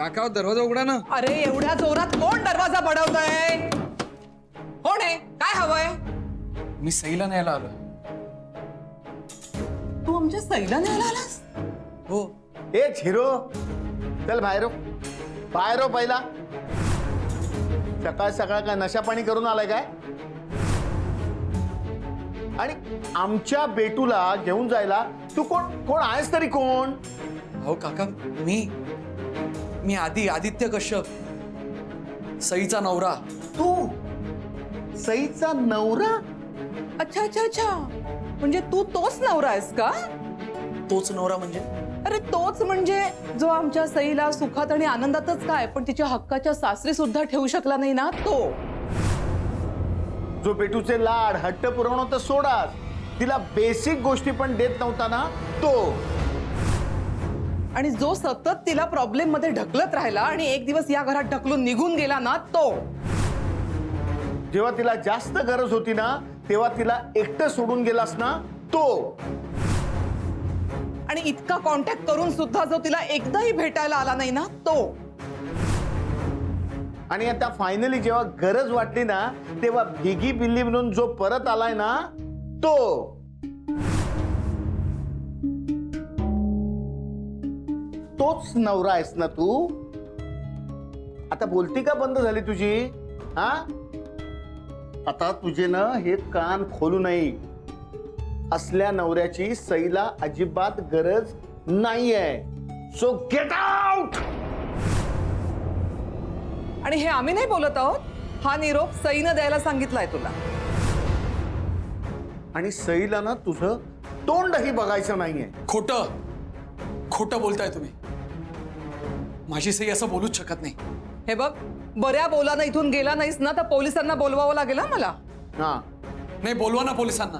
काका दरवाजा उघडा ना. अरे एवढ्या जोरात कोण दरवाजा बडवतोय? कोण आहे? काय हवंय? मी सईला न्यायला आलो. तू आमच्या सईला न्यायला आलास? हो. ए झिरो, चल बाहेर बाहेर पहिला. सकाळ सकाळ काय नशा पाणी करून आलाय काय? आणि आमच्या बेटूला घेऊन जायला तू कोण आहेस तरी कोण? हो काका, मी आदित्य कश्यप, सईचा नवरा. तू सईचा नवरा? अच्छा अच्छा अच्छा, म्हणजे तू तोच नवरा आहेस का? तोच नवरा म्हणजे? अरे तोच म्हणजे जो आमच्या सईला सुखात आणि आनंदातच काय पण तिच्या हक्काच्या सासरी सुद्धा ठेवू शकला नाही ना, तो. जो बेटूचे लाड हट्ट पुरवणं तर सोडाच, तिला बेसिक गोष्टी पण देत नव्हता ना, तो. आणि जो सतत तिला प्रॉब्लेम मध्ये ढकलत राहिला आणि एक दिवस या घरात ढकलून निघून गेला ना, तो. जेव्हा तिला जास्त गरज होती ना तेव्हा तिला एकटं सोडून गेलास ना, तो. आणि इतका कॉन्टॅक्ट करून सुद्धा जो तिला एकदाही भेटायला आला नाही ना, तो. आणि आता फायनली जेव्हा गरज वाटली ना तेव्हा भिगी बिल्ली म्हणून जो परत आलाय ना, तो. तोच नवरा आहेस ना तू? आता बोलती का बंद झाली तुझी? हा, आता तुझे ना हे कान खोलू नये. असल्या नवऱ्याची सईला अजिबात गरज नाहीये. So get out. आणि हे आम्ही नाही बोलत आहोत, हा निरोप सईनं द्यायला सांगितलाय तुला. आणि सईला ना तुझं तोंडही बघायचं नाहीये. खोटं बोलताय तुम्ही. माझी सई असं बोलूच शकत नाही. हे बघ, बऱ्या बोलानं इथून गेला नाहीस ना तर पोलिसांना बोलवावं लागेल हा मला. हा, नाही, बोलवा ना पोलिसांना.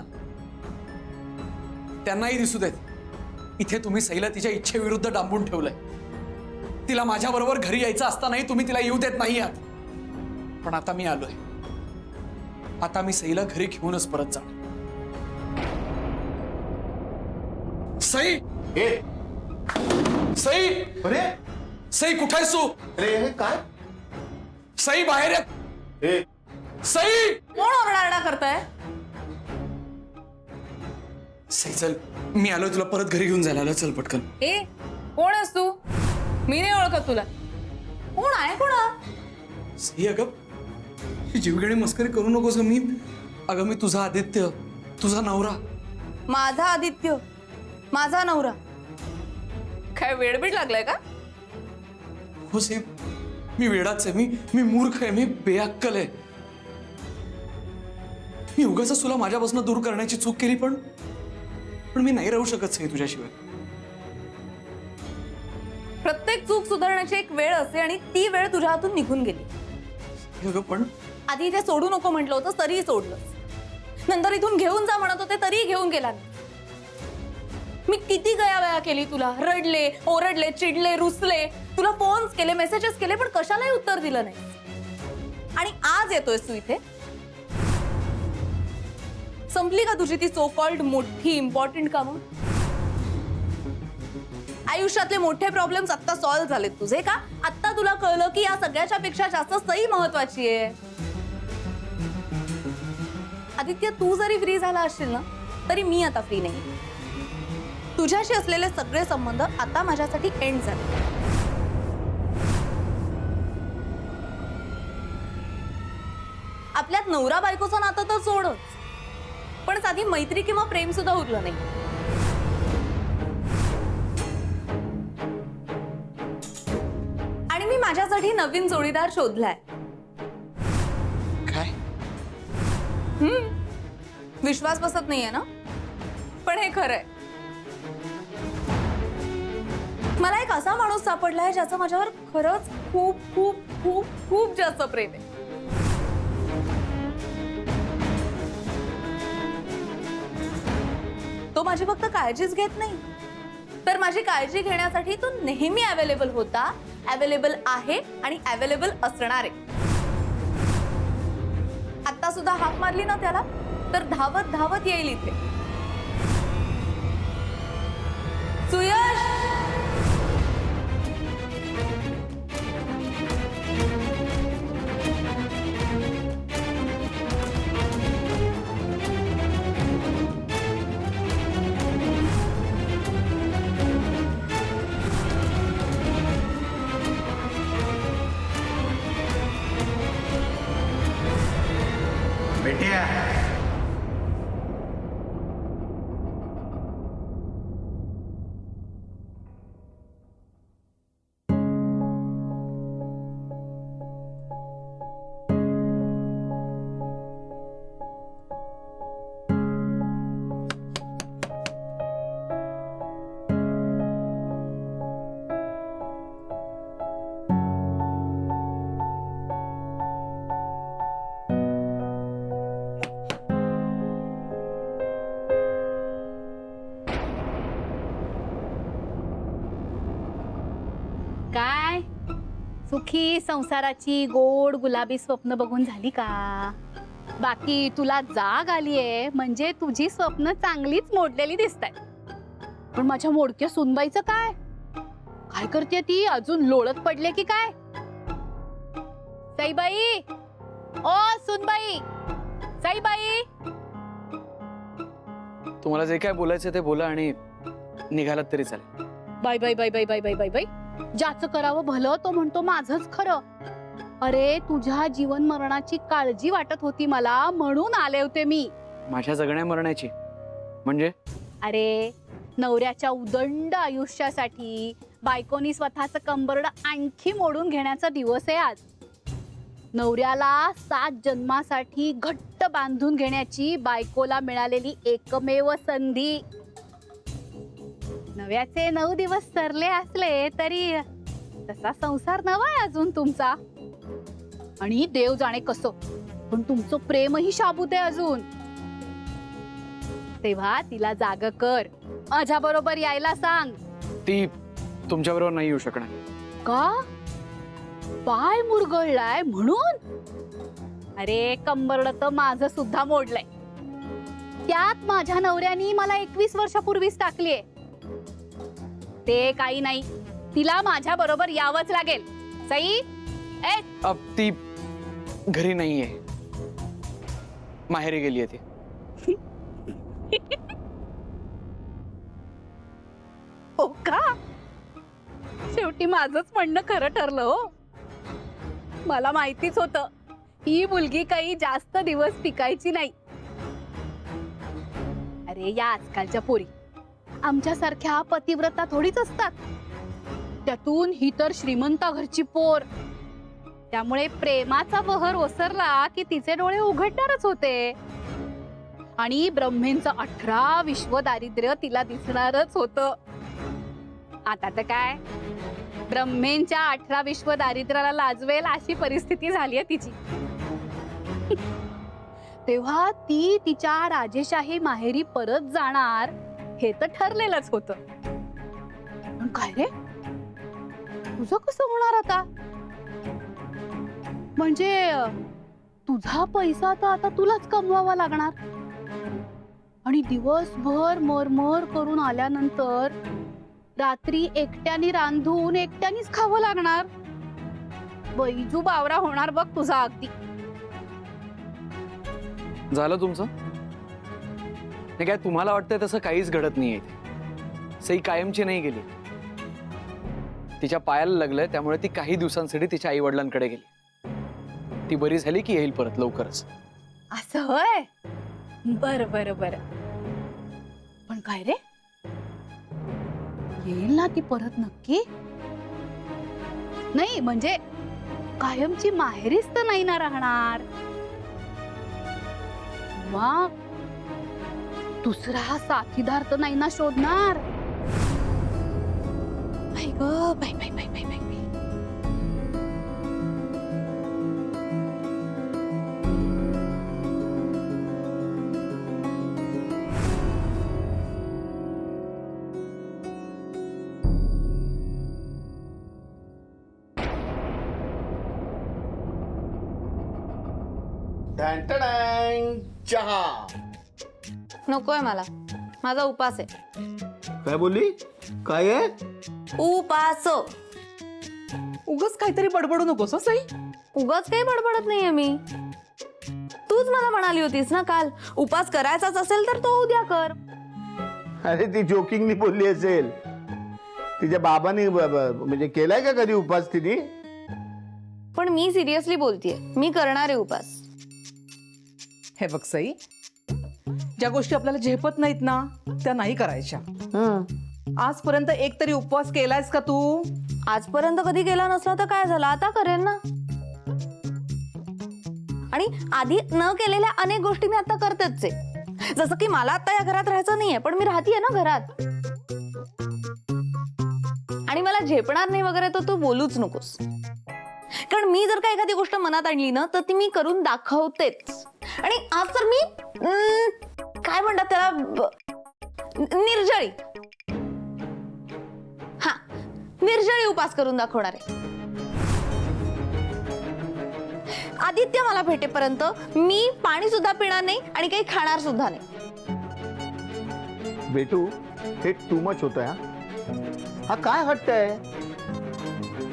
त्यांनाही दिसू देत इथे तुम्ही सईला तिच्या इच्छेविरुद्ध डांबून ठेवलंय. तिला माझ्या बरोबर घरी यायचं असतानाही तुम्ही तिला येऊ देत नाही आहात. पण आता मी आलोय. आता मी सईला घरी घेऊनच परत जाणार. सई, ए सई, अरे सई कुठे आहेस तू? अरे हे काय? सई बाहेर ये. ए सई, कोण ओरडारडा करताय? सई चल, मी आलोय तुला परत घरी घेऊन जायला. चल पटकन. ए, कोण आहेस तू? मी नाही ओळखत तुला. कोण आहे? कोण हा? सई, अगं जीवघेणी मस्करी करू नकोस. अगं मी तुझा आदित्य, तुझा नवरा. माझा आदित्य, माझा नवरा. काय वेडबीड लागलाय का? हो सई, मी वेडाच आहे. मी मूर्ख आहे. मी बेअक्कल आहे. मी उगाच तुला माझ्यापासून दूर करण्याची चूक केली, पण मी नाही राहू शकत सई तुझ्याशिवाय. प्रत्येक चूक सुधारण्याची एक वेळ असते आणि ती वेळ तुझ्या हातून निघून गेली. अगं पण आधी ते सोडू नको म्हटलं होतं तरीही सोडलं. नंतर इथून घेऊन जा म्हणत होते तरीही घेऊन गेला नाही. मी किती गयावया केली तुला, रडले, ओरडले, चिडले, रुसले, तुला फोन्स केले, मेसेजेस केले, पण कशालाही उत्तर दिलं नाही. आणि आज येतोयस तू इथे. संपली का तुझी ती सो कॉल्ड मोठी इम्पॉर्टंट कामं? आयुष्यातले मोठे प्रॉब्लेम्स आता सॉल्व्ह झालेत तुझे का? आता तुला कळलं की या सगळ्याच्या पेक्षा जास्त सई महत्वाची आहे. आदित्य, तू जरी फ्री झाला असशील ना तरी मी आता फ्री नाही. तुझ्याशी असलेले सगळे संबंध आता माझ्यासाठी एंड झाले. आपल्यात नवरा बायकोचं नातं तर सोडच, पण साधी मैत्री किंवा प्रेम सुद्धा उरलं नाही. आणि मी माझ्यासाठी नवीन जोडीदार शोधलाय. काय? विश्वास बसत नाहीये ना, पण हे खरंय. मला एक असा माणूस सापडलाय ज्याचं माझ्यावर खरंच खूप खूप खूप खूप जास्त प्रेम आहे. तो माझी फक्त काळजीच घेत नाही, तर माझी काळजी घेण्यासाठी तो नेहमी अवेलेबल होता, अवेलेबल आहे आणि अवेलेबल असणार आहे. आता सुद्धा हाक मारली ना त्याला तर धावत धावत येईल इथे. सुयश, काय सुखी संसाराची गोड गुलाबी स्वप्न बघून झाली का? बाकी तुला जाग आलीये म्हणजे तुझी स्वप्न चांगलीच मोडलेली दिसतायत. पण माझ्या मोडक्या सुनबाईचं काय? काय करते ती? अजून लोळत पडले की काय? साईबाई, ओ सुनबाई, साईबाई. तुम्हाला जे काय बोलायचं ते बोला आणि निघालात तरी चालेल. Bye bye bye bye bye bye bye bye. ज्याचं करावं भलं तो म्हणतो माझंच खरं. अरे तुझ्या जीवन मरणाची काळजी वाटत होती मला म्हणून आले होते मी. माझ्या जगण्या मरण्याची म्हणजे? अरे नवऱ्याच्या उदंड आयुष्यासाठी बायकोनी स्वतःचं कंबरड आणखी मोडून घेण्याचा दिवस आहे आज. नवऱ्याला 7 जन्मासाठी घट्ट बांधून घेण्याची बायकोला मिळालेली एकमेव संधी. नव्याचे 9 दिवस सरले असले तरी तसा संसार नवा आहे अजून तुमचा. आणि देव जाणे कसं पण तुमचं प्रेमही शाबूत आहे अजून. तेव्हा तिला जाग कर, माझ्या बरोबर यायला सांग. ती तुमच्या बरोबर नाही येऊ शकणार. का? पाय मुरगळलाय म्हणून? अरे कंबरड तर माझं सुद्धा मोडलंय. त्यात माझ्या नवऱ्यानी मला 21 वर्षापूर्वीच टाकलीये. ते काही नाही, तिला माझ्या बरोबर यावंच लागेल. सई ए अब ती घरी नाहीये, माहेरी गेलीये ती. हो का? शेवटी माझंच म्हणणं खरं ठरलं हो. मला माहितीच होतं ही मुलगी काही जास्त दिवस टिकायची नाही. अरे या आजकालच्या पोरी आमच्यासारख्या पतिव्रता थोडीच असतात. त्यातून ही तर श्रीमंता घरची पोर. त्यामुळे प्रेमाचा बहर ओसरला की तिचे डोळे उघडणारच होते. आणि ब्रह्मेंचं 18 विश्व दारिद्र्य तिला दिसणारच होतं. आता तर काय ब्रह्मेंच्या 18 विश्व दारिद्र्याला लाजवेल अशी परिस्थिती झाली आहे तिची. तेव्हा ती तिच्या राजेशाही माहेरी परत जाणार हे तर ठरलेलंच होतं. पण काय रे तुझं कसं होणार आता? म्हणजे तुझा पैसा तर आता तुलाच कमवावा लागणार. आणि दिवसभर मरमर करून आल्यानंतर रात्री एकट्याने रांधून एकट्यानेच खावं लागणार. बैजू बावरा होणार बघ तुझा अगदी. झालं तुमचं? नाही काय तुम्हाला वाटतंय तसं काहीच घडत नाहीये इथे. सई कायमची नाही गेली. तिच्या पायाला लागलंय त्यामुळे ती काही दिवसांसाठी तिच्या आई वडिलांकडे गेली. ती बरी झाली की येईल परत लवकरच. असं होय? बर बर बर. पण काय रे येईल ना ती परत नक्की? नाही म्हणजे कायमची माहेरीच तर नाही ना राहणार. मग दुसरा हा साथीदार तर नाही ना शोधणार. बाई ग बाई बाई बाई बाई बाई. चहा नकोय मला, माझा उपास आहे. काय बोलली? काय आहे? उपास. उगाच काहीतरी बडबडू नकोस हं, सई. उगाच काही बडबडत नाहीये मी. तूच मला म्हणाली होतीस ना काल उपास करायचाच असेल तर तो उद्या कर. अरे ती जोकिंगनी बोलली असेल. तिच्या बाबांनी म्हणजे केलाय का कधी उपास तिने? पण मी सिरियसली बोलतेय, मी करणार आहे उपास. हे बघ सई, ज्या गोष्टी आपल्याला झेपत नाहीत ना त्या नाही करायच्या. आजपर्यंत एक तरी उपवास केलायस का तू? आजपर्यंत कधी केला नसला तर काय झालं, आता करेन ना. आणि आधी न केलेल्या अनेक गोष्टी मी आता करतेच आहे. जसं की मला आता या घरात राहायचं नाहीये पण मी राहतीये ना घरात. आणि मला झेपणार नाही वगैरे तर तू बोलूच नकोस. कारण मी जर का एखादी गोष्ट मनात आणली ना तर ती मी करून दाखवतेच. आणि आज तर मी काय म्हणतात त्याला निर्जळी, हा निर्जळी उपास करून दाखवणार आहे. आदित्य मला भेटेपर्यंत मी पाणी सुद्धा पिणार नाही आणि काही खाणार सुद्धा नाही. बेटू हे टू मच होत आहे. हा काय हट्ट आहे?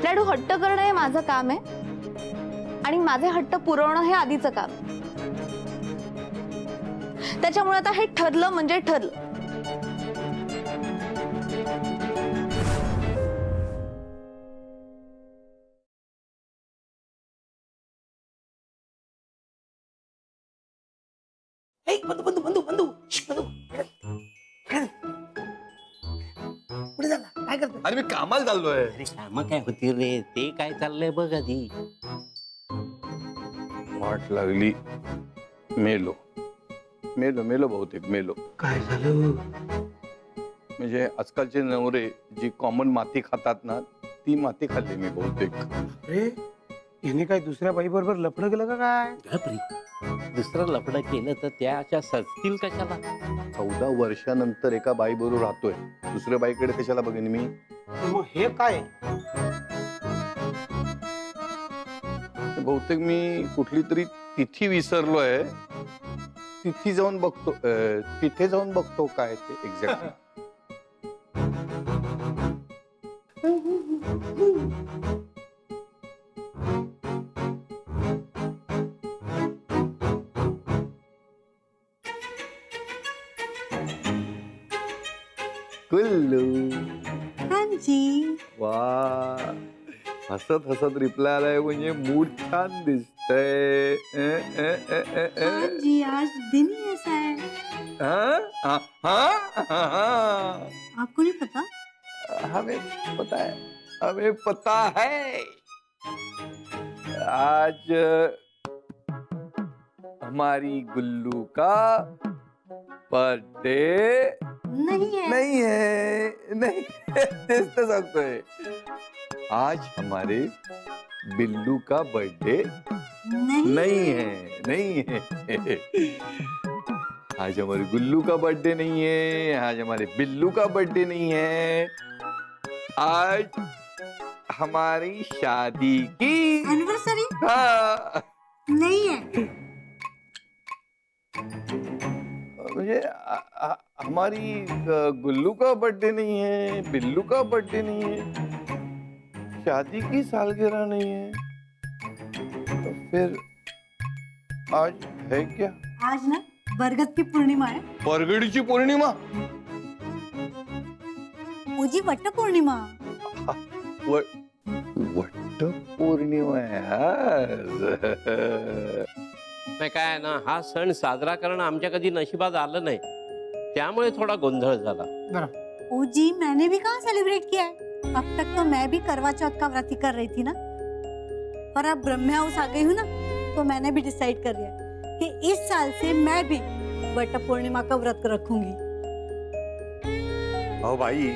लाडू, हट्ट करणं हे माझं काम आहे आणि माझे हट्ट पुरवणं हे आधीचं काम आहे. त्याच्यामुळे आता हे ठरलं म्हणजे ठरलं. बंधू बंधू बंधू बंधू बंधू पुढे झाला काय करतो? अरे मी कामाला चाललोय. अरे काम काय होती रे, ते काय चाललंय बघ आधी. वाट लागली. मेलो मेलो मेलो बहुतेक मेलो. काय झालं? म्हणजे आजकालचे नवरे जी कॉमन माती खातात ना, ती माती खाल्ली मी बहुतेक. अरे याने काय दुसऱ्या बाई बरोबर लफडं केलं का काय? घाबरी. दुसरं लफडं केलं तर त्या अशा सजतील कशाला? 14 वर्षानंतर एका बाई बरोबर राहतोय, दुसऱ्या बाईकडे कशाला बघेन मी? मग हे काय? बहुतेक मी कुठली तरी तिथी विसरलोय. तिथे जाऊन बघतो काय ते एक्झॅक्ट. कुल्लू वा, हसत हसत रिप्लाय आलाय म्हणजे मूड छान दिसतंय. जी आज दिन ही ऐसा है, आपको नहीं पता? हमें पता है. आज हमारी गुल्लू का बर्थडे नहीं है। नहीं तेच तर सांगतोय. आज हमारे बिल्लू का बर्थडे नहीं है. आज हमारे गुल्लू का बर्थडे नहीं है. आज हमारे बिल्लू का बर्थडे नहीं है. आज हमारी शादी की एनिवर्सरी हाँ, नहीं है। म्हणजे हमारी गुल्लू का बर्थडे नहीं है, बिल्लू का बर्थडे नहीं है, शादी की सालगिरह नहीं है, तो फिर आज है क्या? आज ना बरगद की पूर्णिमा है। परगडीची पौर्णिमा. उजी वट्ट पौर्णिमा। वट्ट पौर्णिमा आहे आज. नाही काय ना, हा सण साजरा करणं आमच्या कधी नशिबात आलं नाही, त्यामुळे थोडा गोंधळ झाला. उजी मैंने भी कहाँ सेलिब्रेट किया है। अब तक तो मैं भी करवा चौथ का व्रत ही कर रही थी ना, पर अब ब्रह्म हाउस आ गई हूँ ना, तो मैंने भी डिसाइड कर लिया कि इस साल से मैं भी वट्ट पूर्णिमा का व्रत रखूंगी। अहो बाई,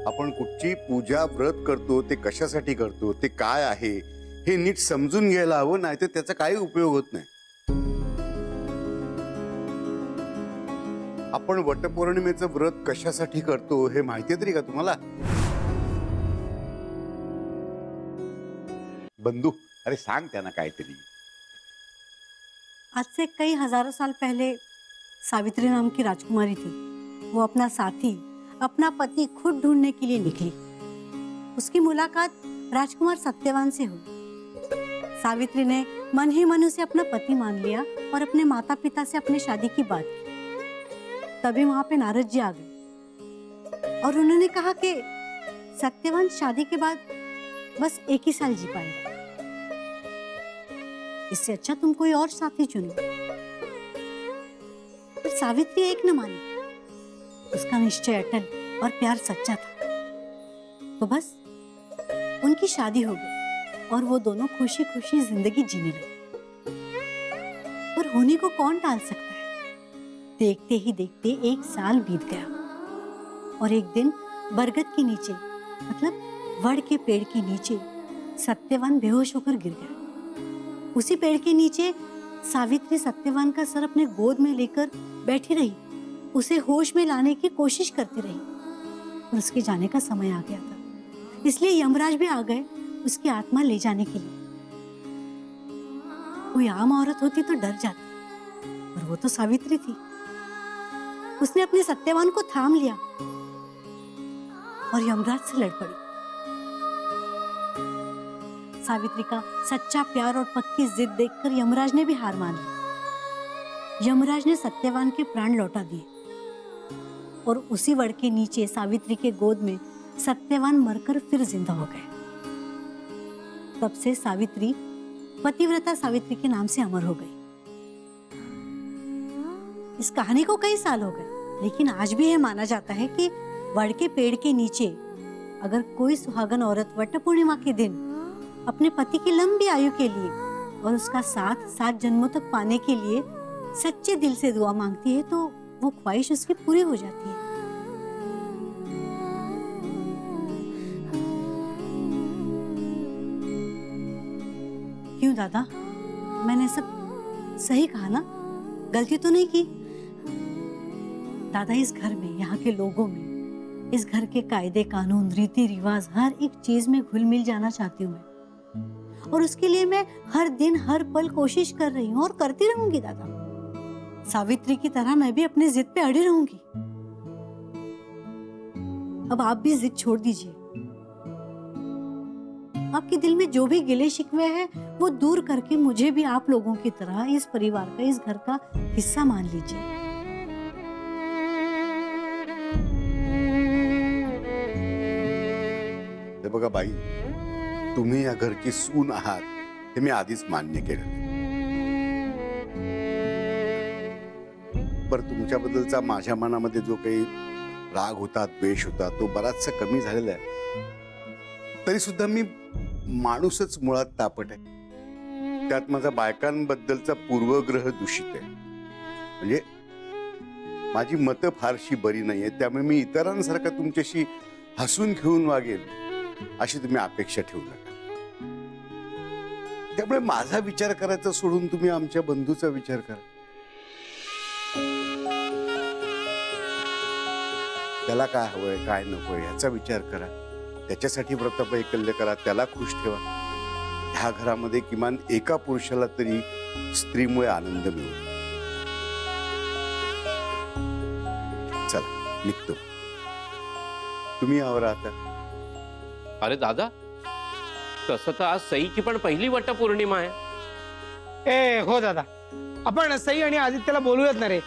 आपण कुठची पूजा व्रत करतो ते कशासाठी करतो, ते काय आहे हे नीट समजून घ्यायला हवं, नाही तर त्याचा काही उपयोग होत नाही. आपण वटपौर्णिमेचं व्रत कशासाठी करतो हे माहिती तरी का तुम्हाला? बंधू, अरे सांग त्यांना काहीतरी. आज से कई हजारों साल पहले सावित्री नाम की राजकुमारी थी। वो अपना साथी, अपना पति खुद ढूंढने के लिए निकली। उसकी मुलाकात राजकुमार सत्यवान से हुई। सावित्री ने मन ही मन उसे अपना पति मान लिया और अपने माता पिता से अपनी शादी की बात की। तभी वहां पे नारद जी आ गए और उन्होंने कहा कि सत्यवान शादी के बाद बस 1 ही साल जी पाएगा, इससे अच्छा तुम कोई और साथी चुनो। पर सावित्री एक न मानी। उसका निश्चय अटल और प्यार सच्चा था। तो बस उनकी शादी हो गई और वो दोनों खुशी खुशी जिंदगी जीने लगे। पर होने को कौन टाल सकता है। देखते ही देखते 1 साल बीत गया और एक दिन बरगद के नीचे, मतलब वड़ के पेड़ के नीचे, सत्यवान बेहोश होकर गिर गया। उसी पेड़ के नीचे सावित्री सत्यवान का सर अपने गोद में लेकर बैठी रही, उसे होश में लाने की कोशिश करती रही। और उसके जाने का समय आ गया था, इसलिए यमराज भी आ गए उसकी आत्मा ले जाने के लिए। कोई आम औरत होती तो डर जाती, पर वो तो सावित्री थी। उसने अपने सत्यवान को थाम लिया और यमराज से लड़ पड़ी। सावित्री का सच्चा प्यार और पक्की जिद देखकर यमराज ने भी हार मान ली। यमराज ने सत्यवान के प्राण लौटा दिए और उसी वड़ के नीचे सावित्री के गोद में सत्यवान मरकर फिर जिंदा हो गए। तब से सावित्री पतिव्रता सावित्री के नाम से अमर हो गई। इस कहानी को कई साल हो गए, लेकिन आज भी यह माना जाता है कि वड़ के पेड़ के नीचे अगर कोई सुहागन औरत वट पूर्णिमा के दिन अपने पति की लंबी आयु के लिए और उसका साथ 7 जन्मों तक पाने के लिए सच्चे दिल से दुआ मांगती है तो वो ख्वाहिश उसकी पूरी हो जाती है। क्यों दादा, मैंने सब सही कहा ना? गलती तो नहीं की? दादा, इस घर में, यहाँ के लोगों में, इस घर के कायदे कानून रीति रिवाज हर एक चीज में घुल मिल जाना चाहती हूँ मैं, और उसके लिए मैं हर दिन हर पल कोशिश कर रही हूँ और करती रहूंगी दादा। सावित्री की तरह मैं भी अपनी जिद पे अड़ी रहूंगी। अब आप भी जिद छोड़ दीजिए। आपके दिल में जो भी गिले शिकवे हैं वो दूर करके मुझे भी आप लोगों की तरह इस परिवार का, इस घर का हिस्सा मान लीजिए। हे बघा बाई, तुम्ही या घरची सून आहात हे मी आधीच मान्य केलं, पर तुमच्याबद्दलचा माझ्या मनामध्ये जो काही राग होता, द्वेष होता, तो बराचसा कमी झालेला आहे। तरी सुद्धा मी माणूसच मुळात तापट आहे। त्यात माझा बायकांबद्दलचा पूर्वग्रह दूषित आहे। म्हणजे माझी मतं फारशी बरी नाहीये, त्यामुळे मी इतरांसारखा तुमच्याशी हसून खेळून वागेल अशी तुम्ही अपेक्षा ठेवू नका। त्यामुळे माझा विचार करायचा सोडून तुम्ही आमच्या बंधूचा विचार करा। त्याला काय हवंय, काय नकोय याचा विचार करा। त्याच्यासाठी व्रतवैकल्य करा, त्याला खुश ठेवा। ह्या घरामध्ये किमान एका पुरुषाला तरी स्त्रीमुळे आनंद मिळू। चला निघतो, तुम्ही आवरा आता। अरे दादा, तसं तर आज सईची पण पहिली वटपौर्णिमा आहे। ए हो दादा, आपण सई आणि आदित्यला बोलूयात ना रे,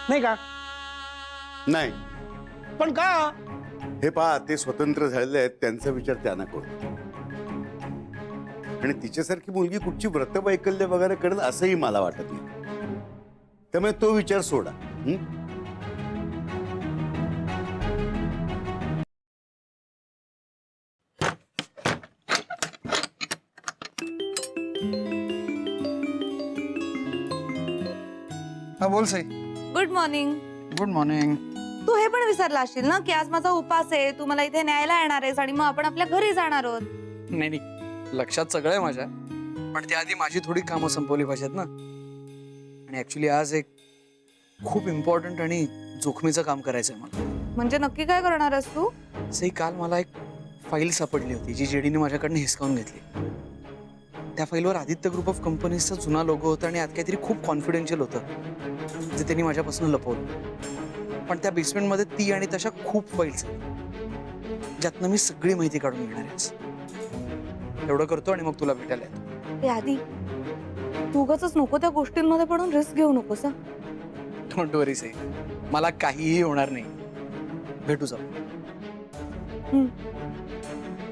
नाही का? नाही पण का? हे पहा, ते स्वतंत्र झालेले आहेत, त्यांचा विचार त्यांना करू। आणि तिच्यासारखी मुलगी कुठची व्रतवैकल्य वगैरे करेल असंही मला वाटत नाही। त्यामुळे तो विचार सोडा। हा बोल Sai. Good morning. Good morning. तू हे पण विसरला असशील ना की आज माझा उपास आहे, तू मला इथे न्यायला येणार आहेस आणि मग आपण आपल्या घरी जाणार आहोत। नाही नाही, लक्षात सगळं आहे माझ्या, पण त्याआधी माझी थोडी कामं संपवली पाहिजेत ना। आणि ऍक्च्युली आज एक खूप इम्पॉर्टंट आणि जोखमीचं काम करायचंय मला। म्हणजे नक्की काय करणार आहेस तू? सई, काल मला एक फाईल सापडली होती जी जेडीने माझ्याकडनं हिसकावून घेतली। त्या फाईलवर आदित्य ग्रुप ऑफ कंपनीजचा जुना लोगो होता आणि आत काहीतरी खूप कॉन्फिडेन्शियल होतं जे त्यांनी माझ्यापासून लपवलं। पण त्या बेसमेंटमध्ये ती आणि तशा खूप फाईल्स आहेत ज्यातनं मी सगळी माहिती काढून घेणार आहे। एवढं करतो आणि मग तुला भेटायला येतो। ते आधी तू उगाचच नको त्या गोष्टींमध्ये पडून रिस्क घेऊ नकोस। डोंट वरी सई, मला काहीही होणार नाही। भेटू जाऊ।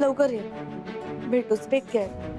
लवकर ये, भेटूच। Take care.